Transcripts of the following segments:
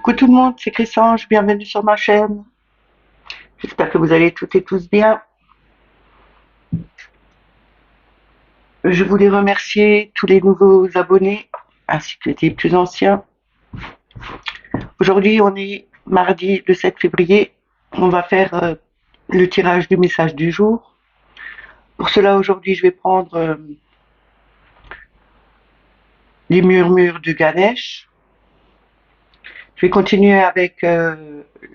Coucou tout le monde, c'est Chrysange, bienvenue sur ma chaîne. J'espère que vous allez toutes et tous bien. Je voulais remercier tous les nouveaux abonnés ainsi que les plus anciens. Aujourd'hui, on est mardi le 7 février. On va faire le tirage du message du jour. Pour cela, aujourd'hui, je vais prendre les murmures de Ganesh. Je vais continuer avec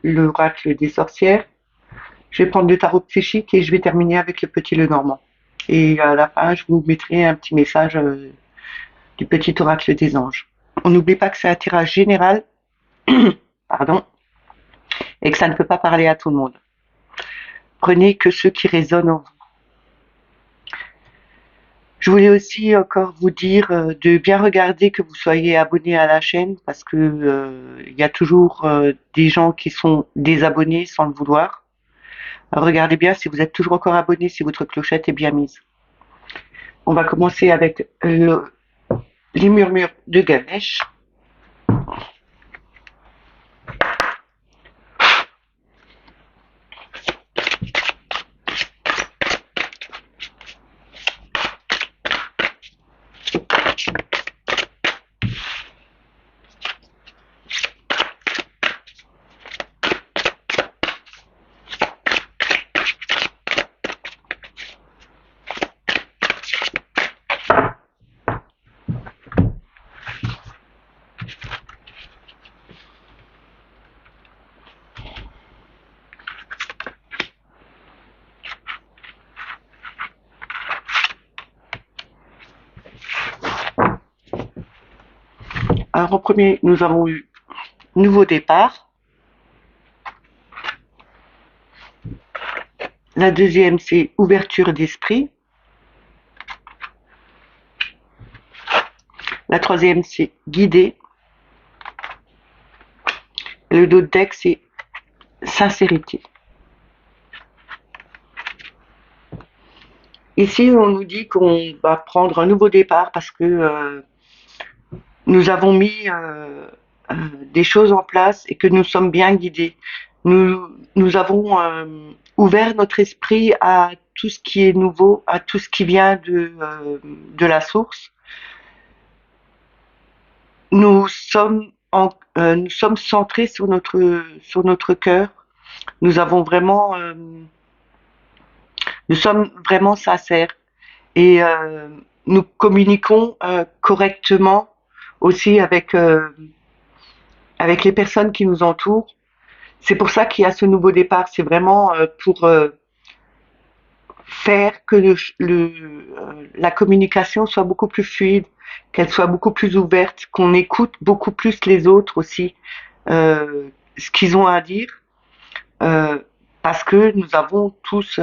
l'oracle des sorcières. Je vais prendre le tarot psychique et je vais terminer avec le petit Lenormand. Et à la fin, je vous mettrai un petit message du petit oracle des anges. On n'oublie pas que c'est un tirage général, pardon, et que ça ne peut pas parler à tout le monde. Prenez que ceux qui résonnent en vous. Je voulais aussi encore vous dire de bien regarder que vous soyez abonné à la chaîne parce que il y a toujours des gens qui sont désabonnés sans le vouloir. Alors, regardez bien si vous êtes toujours encore abonné, si votre clochette est bien mise. On va commencer avec les murmures de Ganesh. Alors en premier, nous avons eu nouveau départ. La deuxième, c'est ouverture d'esprit. La troisième, c'est guider. Et le dos de deck, c'est sincérité. Ici, on nous dit qu'on va prendre un nouveau départ parce que nous avons mis des choses en place et que nous sommes bien guidés. Nous avons ouvert notre esprit à tout ce qui est nouveau, à tout ce qui vient de la source. Nous sommes centrés sur notre cœur. Nous avons vraiment, nous sommes vraiment sincères et nous communiquons correctement aussi avec les personnes qui nous entourent. C'est pour ça qu'il y a ce nouveau départ. C'est vraiment pour faire que la communication soit beaucoup plus fluide, qu'elle soit beaucoup plus ouverte, qu'on écoute beaucoup plus les autres aussi, ce qu'ils ont à dire, parce que nous avons tous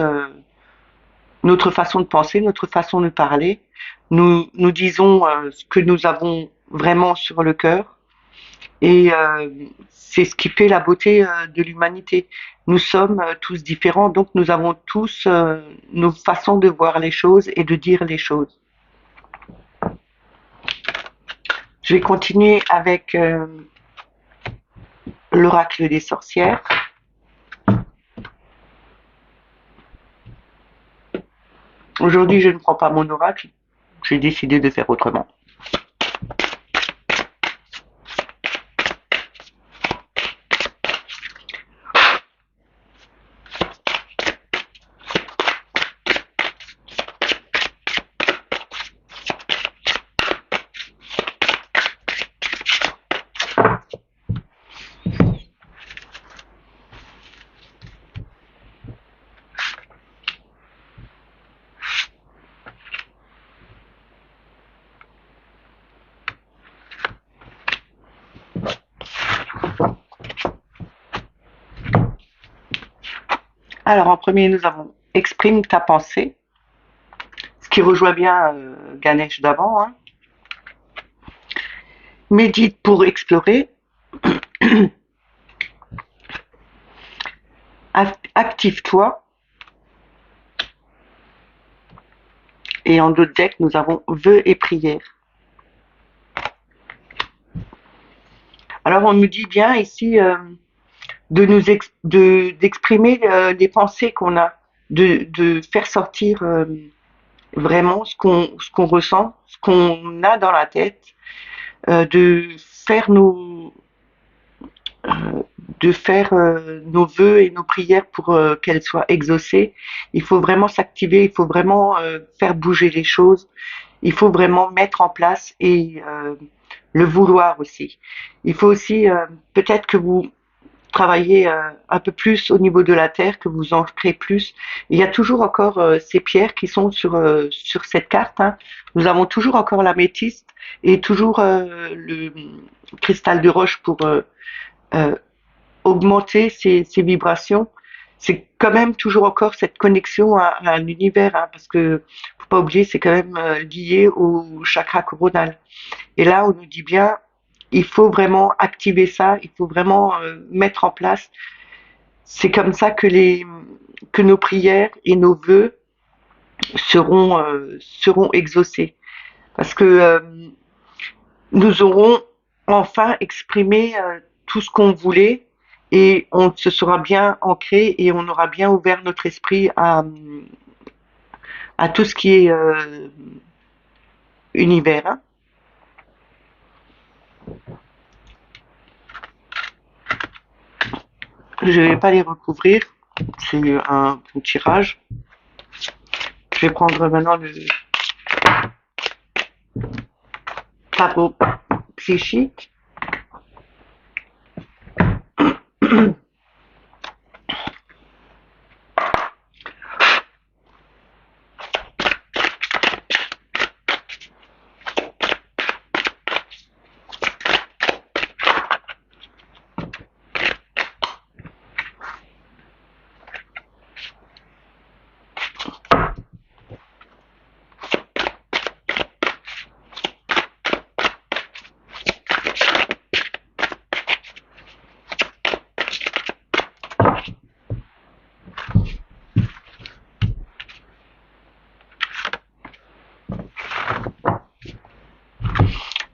notre façon de penser, notre façon de parler. Nous disons ce que nous avons vraiment sur le cœur. Et c'est ce qui fait la beauté de l'humanité. Nous sommes tous différents, donc nous avons tous nos façons de voir les choses et de dire les choses. Je vais continuer avec l'oracle des sorcières. Aujourd'hui, je ne prends pas mon oracle. J'ai décidé de faire autrement. Alors en premier, nous avons exprime ta pensée, ce qui rejoint bien Ganesh d'avant. Hein. Médite pour explorer. Active-toi. Et en d'autres decks, nous avons vœux et prières. Alors on nous dit bien ici d'exprimer les pensées qu'on a, de faire sortir vraiment ce qu'on ressent, ce qu'on a dans la tête, de faire euh, nos vœux et nos prières pour qu'elles soient exaucées. Il faut vraiment s'activer, il faut vraiment faire bouger les choses, il faut vraiment mettre en place et le vouloir aussi. Il faut aussi peut-être que vous travaillez un peu plus au niveau de la terre, que vous ancrez plus. Il y a toujours encore ces pierres qui sont sur cette carte, hein. Nous avons toujours encore l'améthyste et toujours le cristal de roche pour euh, augmenter ces vibrations. C'est quand même toujours encore cette connexion à l'univers, hein, parce que faut pas oublier, c'est quand même lié au chakra coronal. Et là, on nous dit bien, il faut vraiment activer ça, il faut vraiment mettre en place. C'est comme ça que nos prières et nos vœux seront exaucés, parce que nous aurons enfin exprimé tout ce qu'on voulait et on se sera bien ancré et on aura bien ouvert notre esprit à tout ce qui est univers, hein. Je vais pas les recouvrir, c'est un bon tirage. Je vais prendre maintenant le tarot psychique.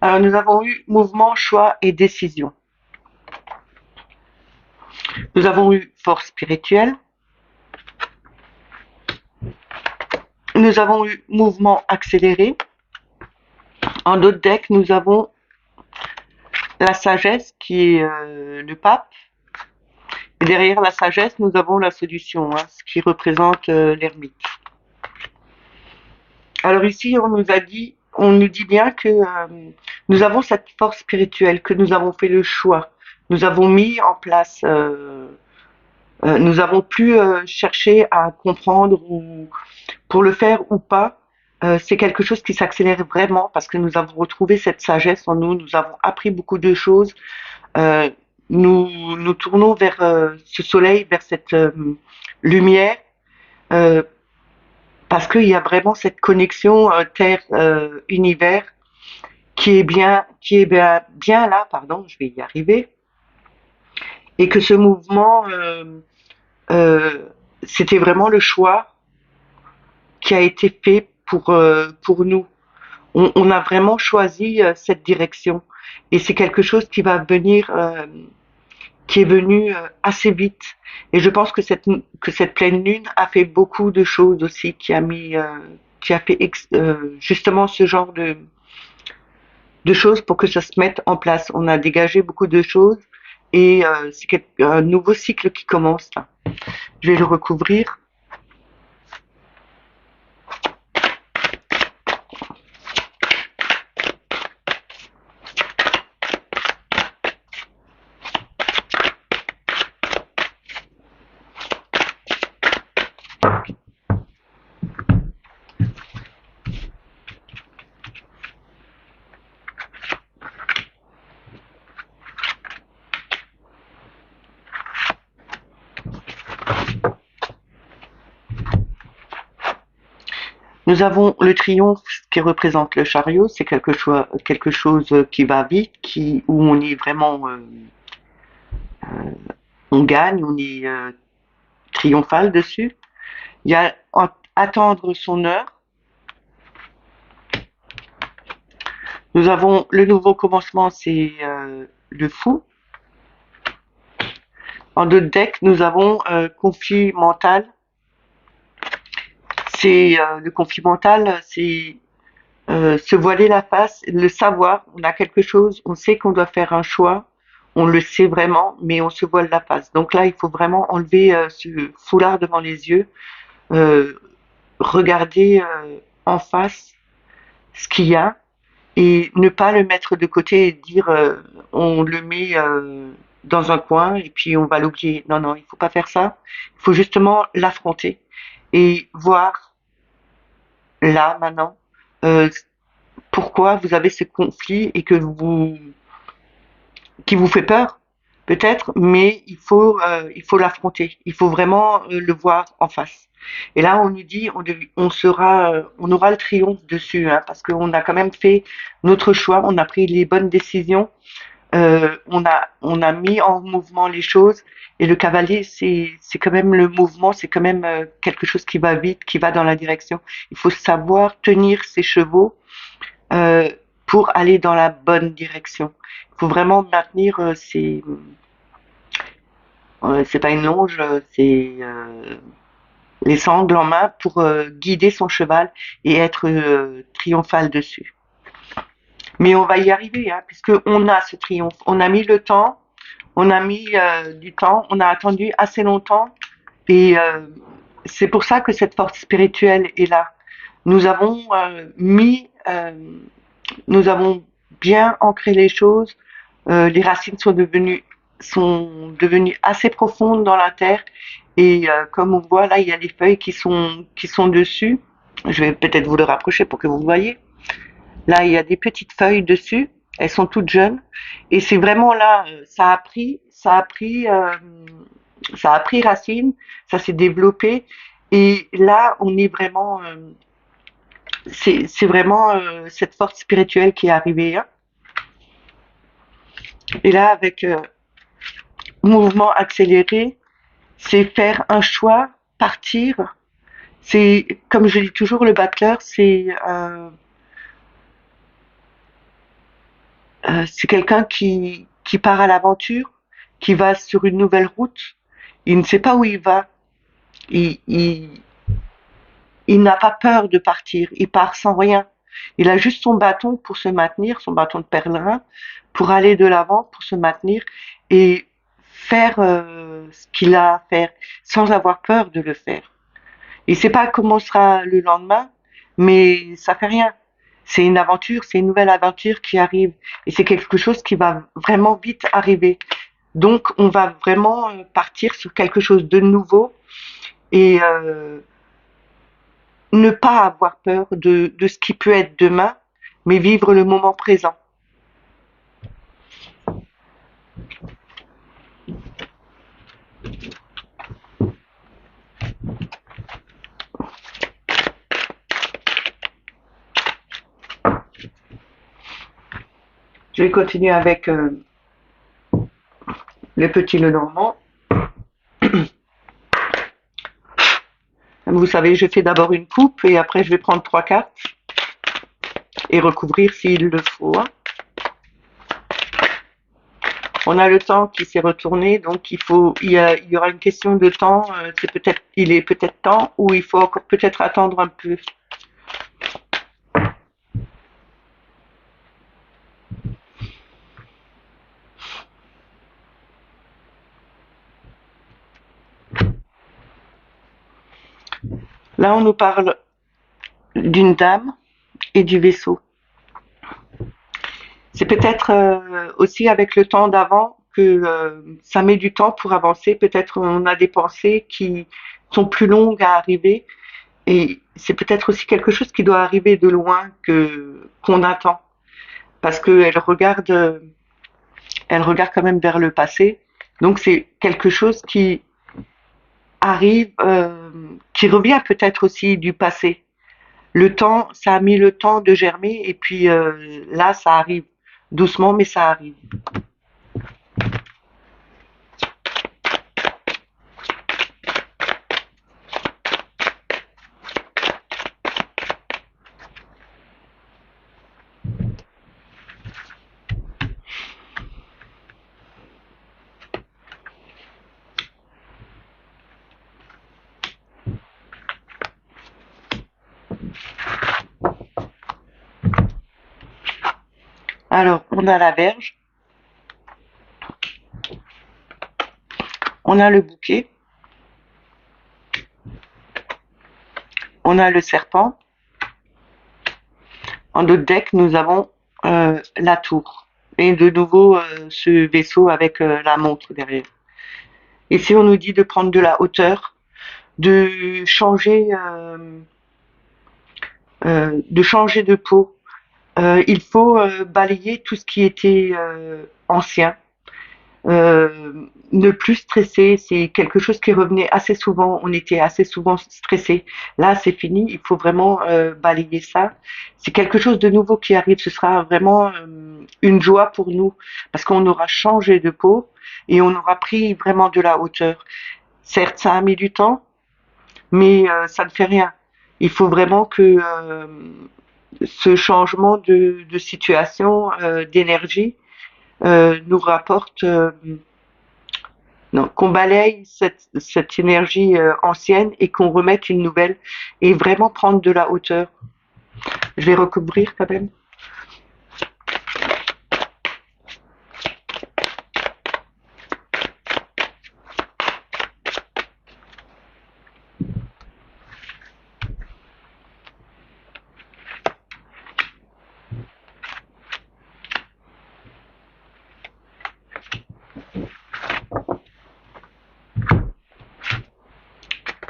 Alors, nous avons eu mouvement, choix et décision. Nous avons eu force spirituelle. Nous avons eu mouvement accéléré. En d'autres decks, nous avons la sagesse qui est le pape. Et derrière la sagesse, nous avons la solution, hein, ce qui représente l'ermite. Alors ici, on nous dit bien que nous avons cette force spirituelle, que nous avons fait le choix. Nous avons mis en place, nous avons plus cherché à comprendre ou pour le faire ou pas. C'est quelque chose qui s'accélère vraiment parce que nous avons retrouvé cette sagesse en nous. Nous avons appris beaucoup de choses. Euh, nous tournons vers ce soleil, vers cette lumière. Euh, Parce qu'il y a vraiment cette connexion terre-univers qui est bien là, pardon, je vais y arriver, et que ce mouvement, euh, c'était vraiment le choix qui a été fait pour nous. On a vraiment choisi cette direction, et c'est quelque chose qui est venu assez vite. Et je pense que cette pleine lune a fait beaucoup de choses aussi, qui a fait justement ce genre de choses pour que ça se mette en place. On a dégagé beaucoup de choses et c'est un nouveau cycle qui commence là. Je vais le recouvrir. Nous avons le triomphe qui représente le chariot, c'est quelque chose qui va vite, où on est vraiment, on gagne, on est triomphal dessus. Il y a attendre son heure. Nous avons le nouveau commencement, c'est le fou. En d'autres decks, nous avons conflit mental. C'est le conflit mental, c'est se voiler la face, le savoir. On a quelque chose, on sait qu'on doit faire un choix, on le sait vraiment, mais on se voile la face. Donc là, il faut vraiment enlever ce foulard devant les yeux, euh, regarder en face ce qu'il y a et ne pas le mettre de côté et dire on le met dans un coin et puis on va l'oublier. Non, non, il faut pas faire ça. Il faut justement l'affronter et voir là maintenant euh, pourquoi vous avez ce conflit et que vous qui vous fait peur peut-être, mais il faut l'affronter. Il faut vraiment le voir en face. Et là, on nous dit, on sera, on aura le triomphe dessus, hein, parce qu'on a quand même fait notre choix, on a pris les bonnes décisions, on a mis en mouvement les choses. Et le cavalier, c'est quand même le mouvement, c'est quand même quelque chose qui va vite, qui va dans la direction. Il faut savoir tenir ses chevaux euh, pour aller dans la bonne direction. Il faut vraiment maintenir c'est pas une longe, c'est les sangles en main pour guider son cheval et être triomphal dessus. Mais on va y arriver, hein, puisque on a ce triomphe. On a mis le temps, on a mis du temps, on a attendu assez longtemps, et c'est pour ça que cette force spirituelle est là. Nous avons nous avons bien ancré les choses. Les racines sont devenues assez profondes dans la terre. Et comme on voit là, il y a les feuilles qui sont dessus. Je vais peut-être vous le rapprocher pour que vous voyez. Là, il y a des petites feuilles dessus. Elles sont toutes jeunes. Et c'est vraiment là, ça a pris racine, ça s'est développé. Et là, on est vraiment, c'est vraiment cette force spirituelle qui est arrivée, hein. Et là, avec mouvement accéléré, c'est faire un choix, partir. C'est, comme je dis toujours, le battleur, c'est quelqu'un qui part à l'aventure, qui va sur une nouvelle route. Il ne sait pas où il va. Il, il, il n'a pas peur de partir. Il part sans rien. Il a juste son bâton pour se maintenir, son bâton de pèlerin, pour aller de l'avant, pour se maintenir et faire ce qu'il a à faire sans avoir peur de le faire. Il sait pas comment sera le lendemain, mais ça fait rien. C'est une aventure, c'est une nouvelle aventure qui arrive et c'est quelque chose qui va vraiment vite arriver. Donc on va vraiment partir sur quelque chose de nouveau et ne pas avoir peur de ce qui peut être demain, mais vivre le moment présent. Je vais continuer avec le petit Lenormand. Vous savez, je fais d'abord une coupe et après je vais prendre 3 cartes et recouvrir s'il le faut. On a le temps qui s'est retourné, donc il y aura une question de temps. Il est peut-être temps ou il faut encore peut-être attendre un peu. Là, on nous parle d'une dame et du vaisseau. C'est peut-être aussi avec le temps d'avant que ça met du temps pour avancer. Peut-être on a des pensées qui sont plus longues à arriver et c'est peut-être aussi quelque chose qui doit arriver de loin que qu'on attend parce elle regarde quand même vers le passé. Donc c'est quelque chose qui arrive, qui revient peut-être aussi du passé. Le temps, ça a mis le temps de germer et puis là, ça arrive doucement, mais ça arrive. Alors, on a la verge, on a le bouquet, on a le serpent. En notre deck, nous avons la tour. Et de nouveau, ce vaisseau avec la montre derrière. Ici, on nous dit de prendre de la hauteur, de changer, de peau. Il faut balayer tout ce qui était ancien. Ne plus stresser, c'est quelque chose qui revenait assez souvent. On était assez souvent stressé. Là, c'est fini. Il faut vraiment balayer ça. C'est quelque chose de nouveau qui arrive. Ce sera vraiment une joie pour nous parce qu'on aura changé de peau et on aura pris vraiment de la hauteur. Certes, ça a mis du temps, mais ça ne fait rien. Il faut vraiment que ce changement de situation, d'énergie, nous rapporte non, qu'on balaye cette énergie ancienne et qu'on remette une nouvelle et vraiment prendre de la hauteur. Je vais recouvrir quand même.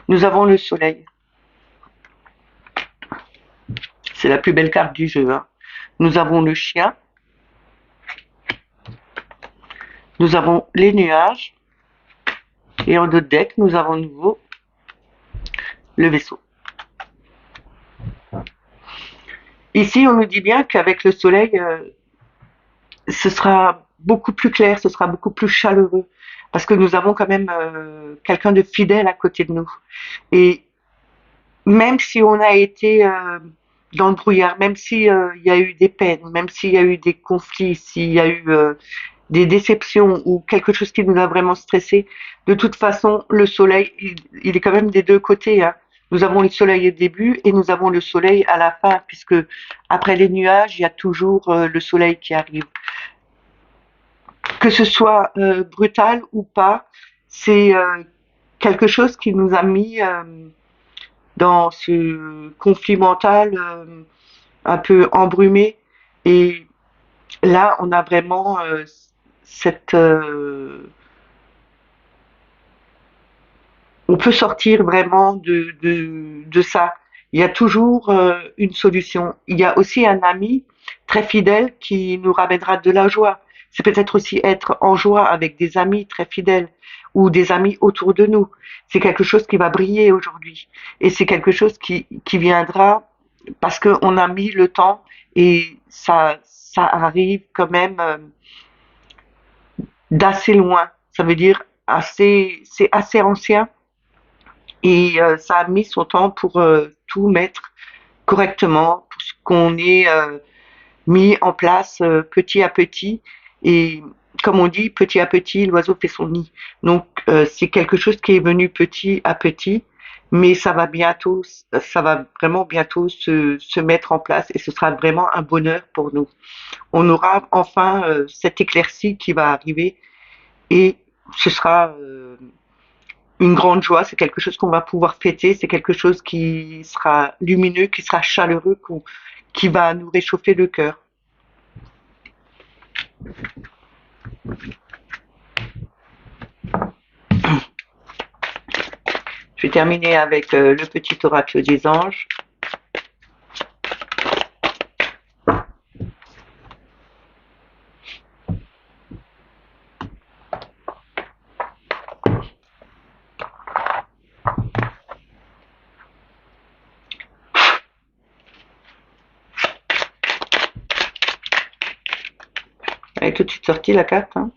Nous avons le soleil. C'est la plus belle carte du jeu. Hein. Nous avons le chien. Nous avons les nuages. Et en d'autres decks, nous avons de nouveau le vaisseau. Ici, on nous dit bien qu'avec le soleil, ce sera beaucoup plus clair, ce sera beaucoup plus chaleureux, parce que nous avons quand même quelqu'un de fidèle à côté de nous. Et même si on a été dans le brouillard, même s'il y a eu des peines, même s'il y a eu des conflits, s'il y a eu des déceptions ou quelque chose qui nous a vraiment stressé, de toute façon, le soleil, il est quand même des deux côtés. Hein. Nous avons le soleil au début et nous avons le soleil à la fin, puisque après les nuages, il y a toujours le soleil qui arrive. Que ce soit brutal ou pas, c'est quelque chose qui nous a mis dans ce conflit mental un peu embrumé. Et là, on a vraiment cette... on peut sortir vraiment de ça. Il y a toujours une solution. Il y a aussi un ami très fidèle qui nous ramènera de la joie. C'est peut-être aussi être en joie avec des amis très fidèles ou des amis autour de nous. C'est quelque chose qui va briller aujourd'hui. Et c'est quelque chose qui viendra parce qu'on a mis le temps et ça arrive quand même d'assez loin. Ça veut dire c'est assez ancien et ça a mis son temps pour tout mettre correctement, pour ce qu'on ait mis en place petit à petit. Et comme on dit, petit à petit, l'oiseau fait son nid. Donc c'est quelque chose qui est venu petit à petit, mais ça va vraiment bientôt se mettre en place et ce sera vraiment un bonheur pour nous. On aura enfin cette éclaircie qui va arriver et ce sera une grande joie, c'est quelque chose qu'on va pouvoir fêter, c'est quelque chose qui sera lumineux, qui sera chaleureux, qui va nous réchauffer le cœur. Je vais terminer avec le petit oracle des anges. Elle est tout de suite sortie la carte. Hein.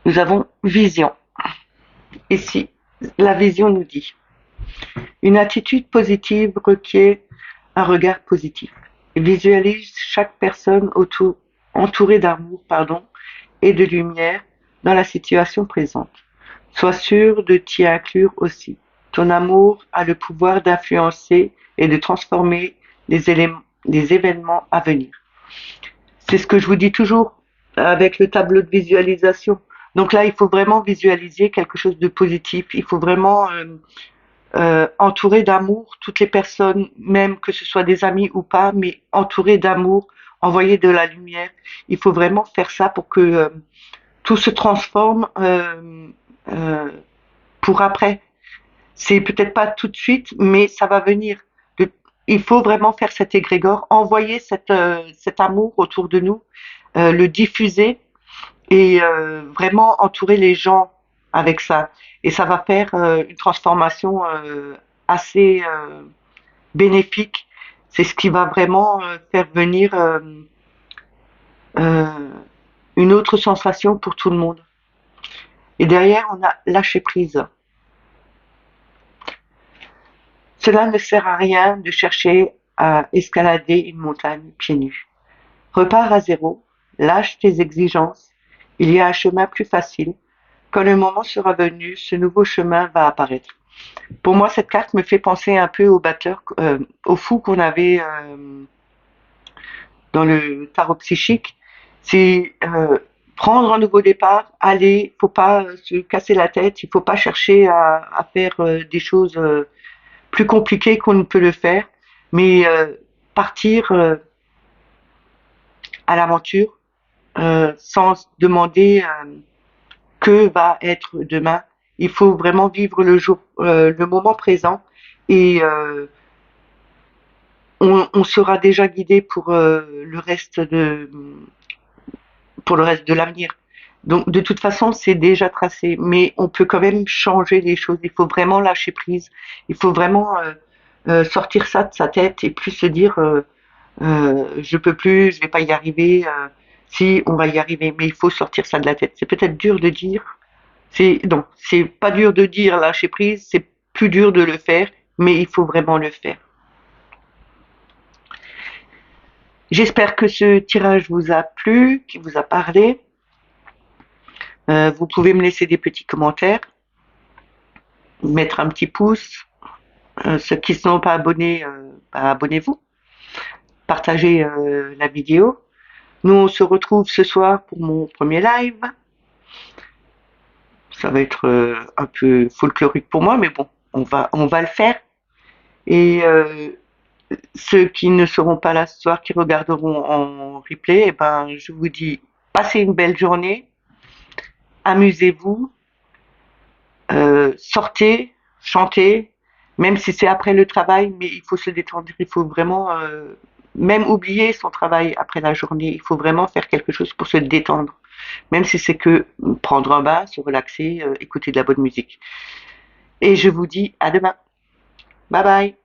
Nous avons vision. Ici, la vision nous dit une attitude positive requiert un regard positif. Visualise chaque personne entourée d'amour, et de lumière dans la situation présente. Sois sûr de t'y inclure aussi. Ton amour a le pouvoir d'influencer et de transformer des événements à venir. C'est ce que je vous dis toujours avec le tableau de visualisation. Donc là, il faut vraiment visualiser quelque chose de positif. Il faut vraiment entourer d'amour toutes les personnes, même que ce soit des amis ou pas, mais entourer d'amour, envoyer de la lumière. Il faut vraiment faire ça pour que tout se transforme euh, pour après. C'est peut-être pas tout de suite, mais ça va venir. Il faut vraiment faire cet égrégore, envoyer cet amour autour de nous, le diffuser et vraiment entourer les gens avec ça. Et ça va faire une transformation assez bénéfique. C'est ce qui va vraiment faire venir euh, une autre sensation pour tout le monde. Et derrière, on a lâcher prise. Cela ne sert à rien de chercher à escalader une montagne pieds nus. Repars à zéro, lâche tes exigences, il y a un chemin plus facile. Quand le moment sera venu, ce nouveau chemin va apparaître. Pour moi, cette carte me fait penser un peu au batteur, au fou qu'on avait dans le tarot psychique. C'est prendre un nouveau départ, aller, faut pas se casser la tête, il faut pas chercher à faire des choses plus compliquées qu'on ne peut le faire, mais partir à l'aventure sans demander que va être demain. Il faut vraiment vivre le moment présent et on sera déjà guidé pour le reste de l'avenir. Donc de toute façon, c'est déjà tracé, mais on peut quand même changer les choses. Il faut vraiment lâcher prise. Il faut vraiment sortir ça de sa tête et plus se dire je peux plus, je vais pas y arriver. Si on va y arriver, mais il faut sortir ça de la tête. C'est peut-être dur de dire. Non, c'est pas dur de dire lâcher prise. C'est plus dur de le faire, mais il faut vraiment le faire. J'espère que ce tirage vous a plu, qu'il vous a parlé. Vous pouvez me laisser des petits commentaires, mettre un petit pouce. Ceux qui ne sont pas abonnés, bah, abonnez-vous. Partagez la vidéo. Nous, on se retrouve ce soir pour mon premier live. Ça va être un peu folklorique pour moi, mais bon, on va le faire. Et ceux qui ne seront pas là ce soir, qui regarderont en replay, eh ben, je vous dis, passez une belle journée, amusez-vous, sortez, chantez, même si c'est après le travail, mais il faut se détendre, il faut vraiment même oublier son travail après la journée, il faut vraiment faire quelque chose pour se détendre, même si c'est que prendre un bain, se relaxer, écouter de la bonne musique. Et je vous dis à demain. Bye bye.